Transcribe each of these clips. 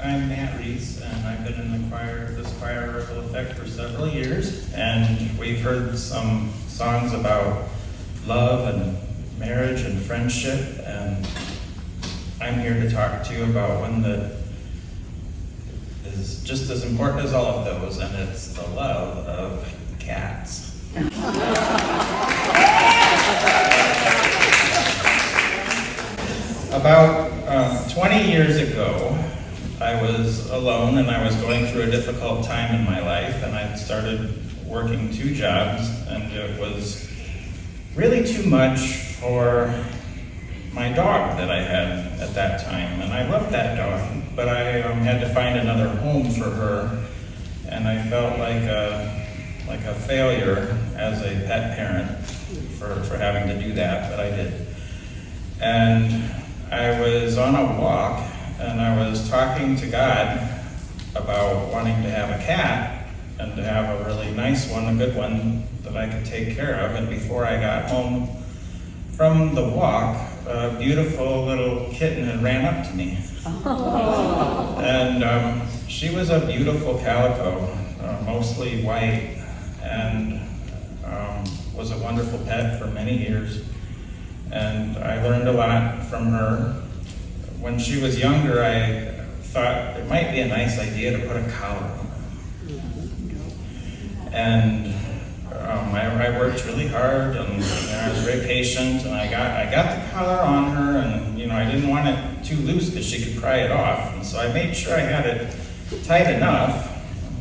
I'm Matt Reese, and I've been in this choir Ripple Effect for several years, and we've heard some songs about love and marriage and friendship, and I'm here to talk to you about one that is just as important as all of those, and it's the love of cats. About 20 years ago, I was alone and I was going through a difficult time in my life, and I started working 2 jobs, and it was really too much for my dog that I had at that time. And I loved that dog, but I had to find another home for her, and I felt like a failure as a pet parent for having to do that, but I did. And I was on a walk, and I was talking to God about wanting to have a cat, and to have a really nice one, a good one, that I could take care of. And before I got home from the walk, a beautiful little kitten had ran up to me. And she was a beautiful calico, mostly white, and was a wonderful pet for many years. And I learned a lot from her. When she was younger, I thought it might be a nice idea to put a collar on her. And I worked really hard, and I was very patient, and I got the collar on her, and I didn't want it too loose because she could pry it off. And so I made sure I had it tight enough.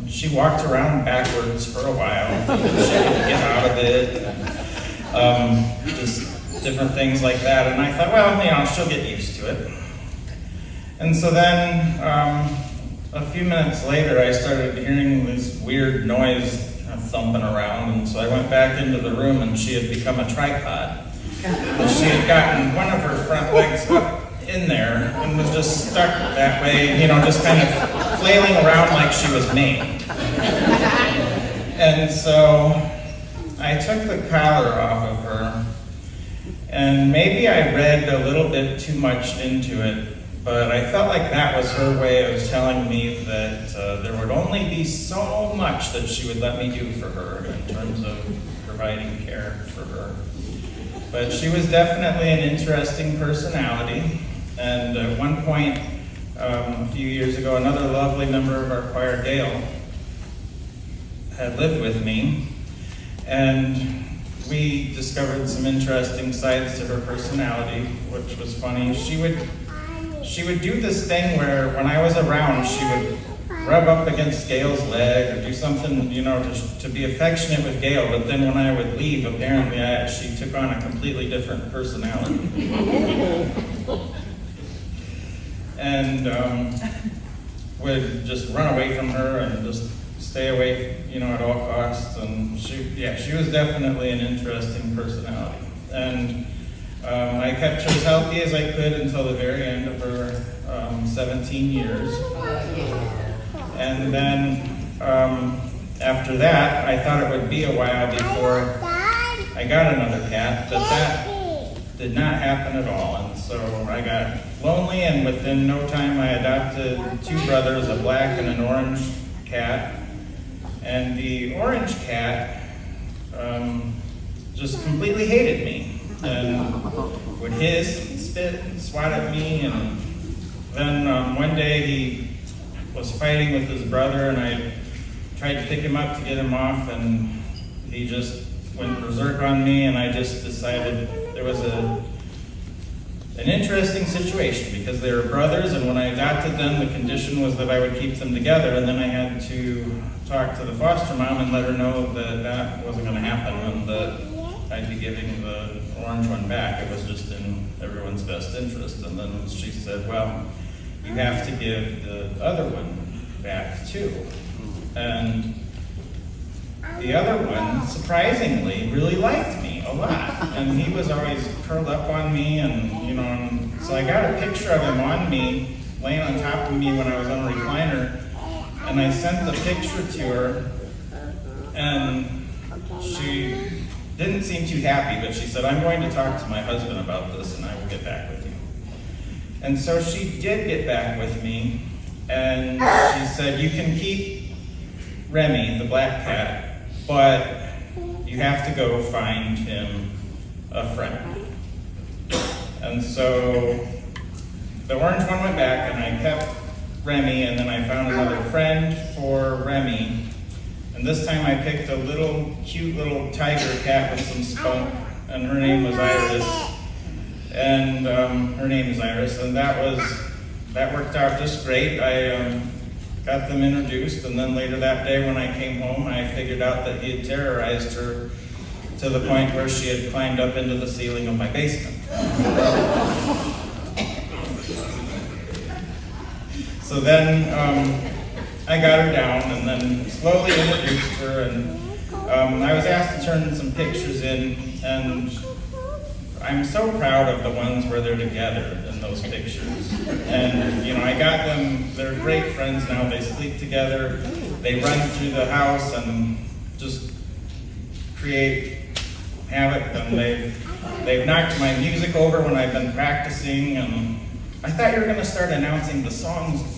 She walked around backwards for a while, so she could get out of it, and just different things like that. And I thought, well, she'll get used to it. And so then, a few minutes later, I started hearing this weird noise thumping around, and so I went back into the room, and she had become a tripod. And she had gotten one of her front legs up in there and was just stuck that way, just kind of flailing around like she was maimed. And so I took the collar off of her, and maybe I read a little bit too much into it, but I felt like that was her way of telling me that there would only be so much that she would let me do for her in terms of providing care for her. But she was definitely an interesting personality. And at one point, a few years ago, another lovely member of our choir, Gail, had lived with me. And we discovered some interesting sides to her personality, which was funny. She would do this thing where when I was around, she would rub up against Gail's leg or do something, to be affectionate with Gail. But then when I would leave, apparently she took on a completely different personality. And would just run away from her and just stay away, at all costs. And she was definitely an interesting personality. And I kept her as healthy as I could until the very end of her 17 years. And then after that, I thought it would be a while before I got another cat, but that did not happen at all. And so I got lonely, and within no time I adopted 2 brothers, a black and an orange cat. And the orange cat just completely hated me, and would hiss and spit and swat at me. And then one day he was fighting with his brother, and I tried to pick him up to get him off, and he just went berserk on me. And I just decided there was an interesting situation, because they were brothers, and when I adopted them, the condition was that I would keep them together. And then I had to talk to the foster mom and let her know that that wasn't going to happen, and that I'd be giving the orange one back. It was just in everyone's best interest. And then she said, well, you have to give the other one back too. And the other one, surprisingly, really liked me a lot. And he was always curled up on me, and so I got a picture of him on me, laying on top of me when I was on a recliner. And I sent the picture to her, and she didn't seem too happy, but she said, I'm going to talk to my husband about this, and I will get back with you. And so she did get back with me, and she said, you can keep Remy, the black cat, but you have to go find him a friend. And so the orange one went back, and I kept Remy, and then I found another friend for Remy. And this time I picked a cute little tiger cat with some spunk, and her name was Iris. And her name is Iris, and that worked out just great. I got them introduced, and then later that day when I came home, I figured out that he had terrorized her to the point where she had climbed up into the ceiling of my basement. So then I got her down and then slowly introduced her, and I was asked to turn some pictures in, and I'm so proud of the ones where they're together in those pictures. And I got them, they're great friends now, they sleep together, they run through the house and just create havoc, and they've knocked my music over when I've been practicing, and I thought you were gonna start announcing the songs,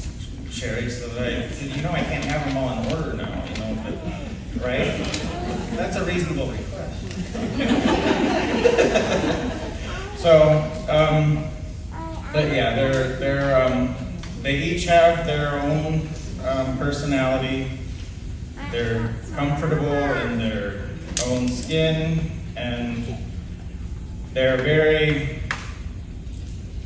Sherry, so that I can't have them all in order now, but, right? That's a reasonable request. So, but yeah, they each have their own personality. They're comfortable in their own skin, and they're very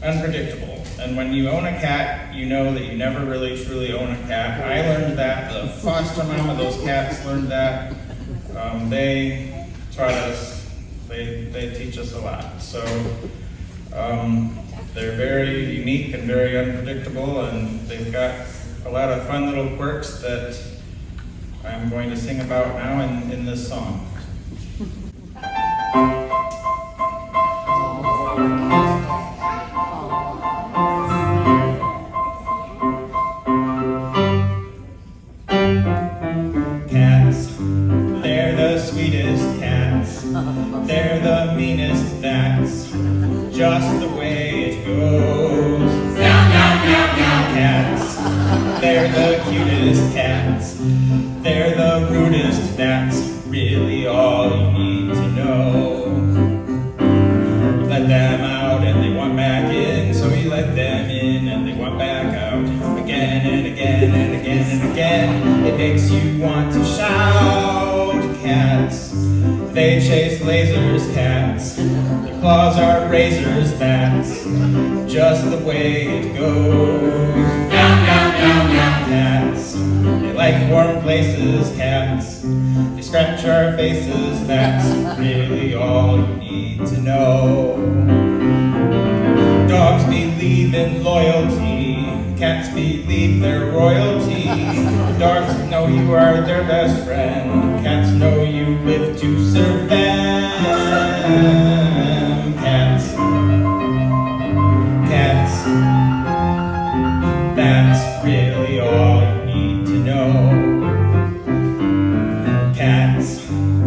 unpredictable. And when you own a cat, you know that you never really truly own a cat. I learned that. The foster mom of those cats learned that. They taught us. They teach us a lot. So they're very unique and very unpredictable, and they've got a lot of fun little quirks that I'm going to sing about now in this song. Cats, they're the sweetest cats. They're the meanest, that's just the way it goes. Meow, meow, meow, meow. Cats, they're the cutest cats. They're the rudest, that's really all you need to know. You let them out and they want back in, so you let them in and they want back out. Again and again and again and again, it makes you want to shout. Cats, they chase lasers, cats. Their claws are razors, that's just the way it goes. Meow, meow, meow, meow. Cats, they like warm places, cats. They scratch our faces, that's really all you need to know. Dogs believe in loyalty, cats believe they're royalty. Dogs know you are their best friend, cats know you live to serve them. Cats, that's really all you need to know. Cats,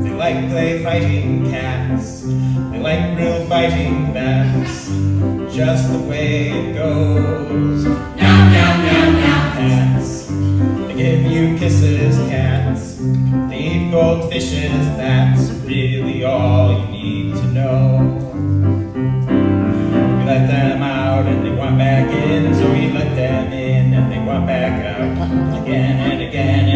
they like play fighting, cats. They like real fighting, that's just the way it goes. Meow, meow, meow, meow. Cats, they give you kisses, cats. They eat goldfishes, that's really all you need to know. We let them out and they want back in, so we let them in and they want back out. Again and again